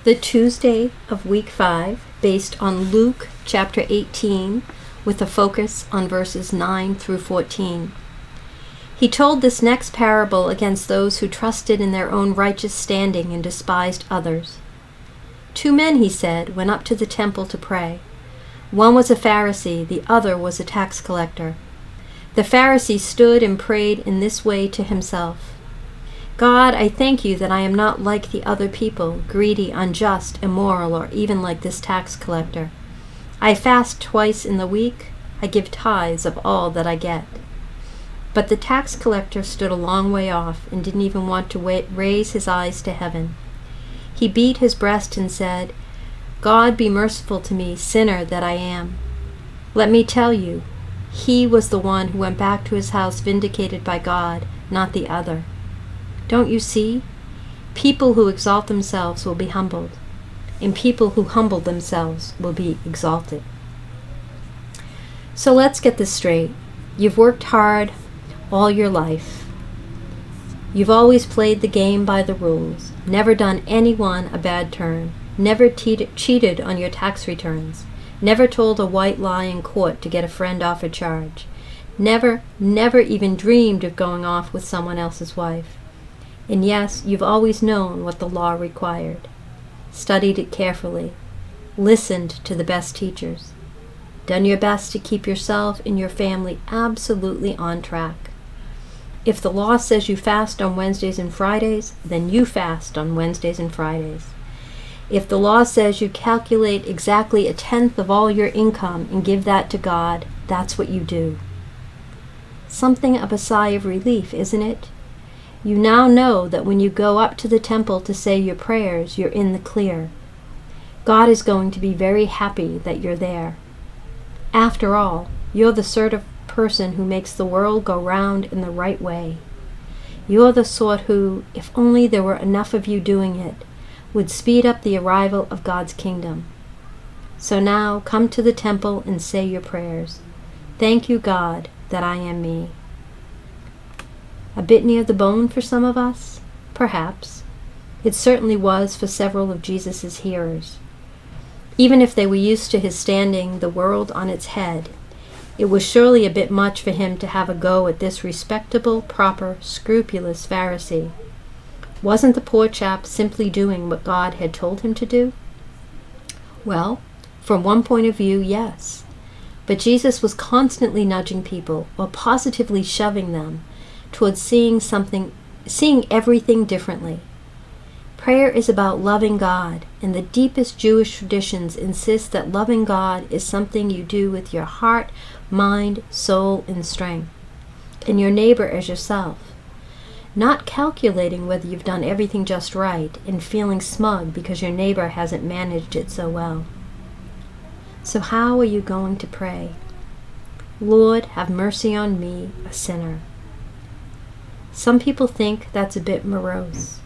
The Tuesday of week 5, based on Luke chapter 18, with a focus on verses 9 through 14. He told this next parable against those who trusted in their own righteous standing and despised others. 2 men, he said, went up to the temple to pray. One was a Pharisee, the other was a tax collector. The Pharisee stood and prayed in this way to himself. God, I thank you that I am not like the other people, greedy, unjust, immoral, or even like this tax collector. I fast twice in the week. I give tithes of all that I get. But the tax collector stood a long way off and didn't even want to raise his eyes to heaven. He beat his breast and said, God, be merciful to me, sinner that I am. Let me tell you, he was the one who went back to his house vindicated by God, not the other. Don't you see? People who exalt themselves will be humbled, and people who humble themselves will be exalted. So let's get this straight. You've worked hard all your life. You've always played the game by the rules, never done anyone a bad turn, never cheated on your tax returns, never told a white lie in court to get a friend off a charge, never even dreamed of going off with someone else's wife. And yes, you've always known what the law required, studied it carefully, listened to the best teachers, done your best to keep yourself and your family absolutely on track. If the law says you fast on Wednesdays and Fridays, then you fast on Wednesdays and Fridays. If the law says you calculate exactly 1/10 of all your income and give that to God, that's what you do. Something of a sigh of relief, isn't it? You now know that when you go up to the temple to say your prayers, you're in the clear. God is going to be very happy that you're there. After all, you're the sort of person who makes the world go round in the right way. You're the sort who, if only there were enough of you doing it, would speed up the arrival of God's kingdom. So now come to the temple and say your prayers. Thank you, God, that I am me. A bit near the bone for some of us? Perhaps. It certainly was for several of Jesus' hearers. Even if they were used to his standing the world on its head, it was surely a bit much for him to have a go at this respectable, proper, scrupulous Pharisee. Wasn't the poor chap simply doing what God had told him to do? Well, from one point of view, yes. But Jesus was constantly nudging people, or positively shoving them, towards seeing everything differently. Prayer is about loving God, and the deepest Jewish traditions insist that loving God is something you do with your heart, mind, soul, and strength, and your neighbor as yourself. Not calculating whether you've done everything just right and feeling smug because your neighbor hasn't managed it so well. So how are you going to pray? Lord, have mercy on me, a sinner. Some people think that's a bit morose.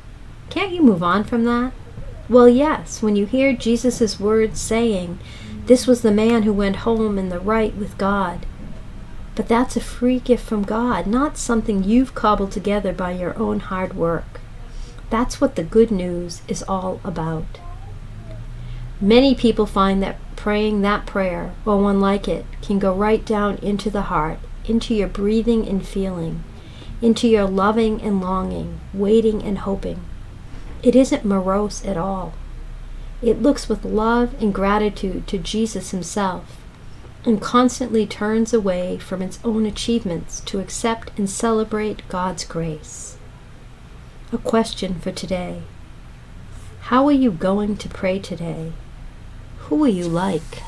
Can't you move on from that? Well, yes, when you hear Jesus' words saying, this was the man who went home in the right with God. But that's a free gift from God, not something you've cobbled together by your own hard work. That's what the good news is all about. Many people find that praying that prayer, or one like it, can go right down into the heart, into your breathing and feeling, into your loving and longing, waiting and hoping. It isn't morose at all. It looks with love and gratitude to Jesus himself, and constantly turns away from its own achievements to accept and celebrate God's grace. A question for today. How are you going to pray today? Who are you like?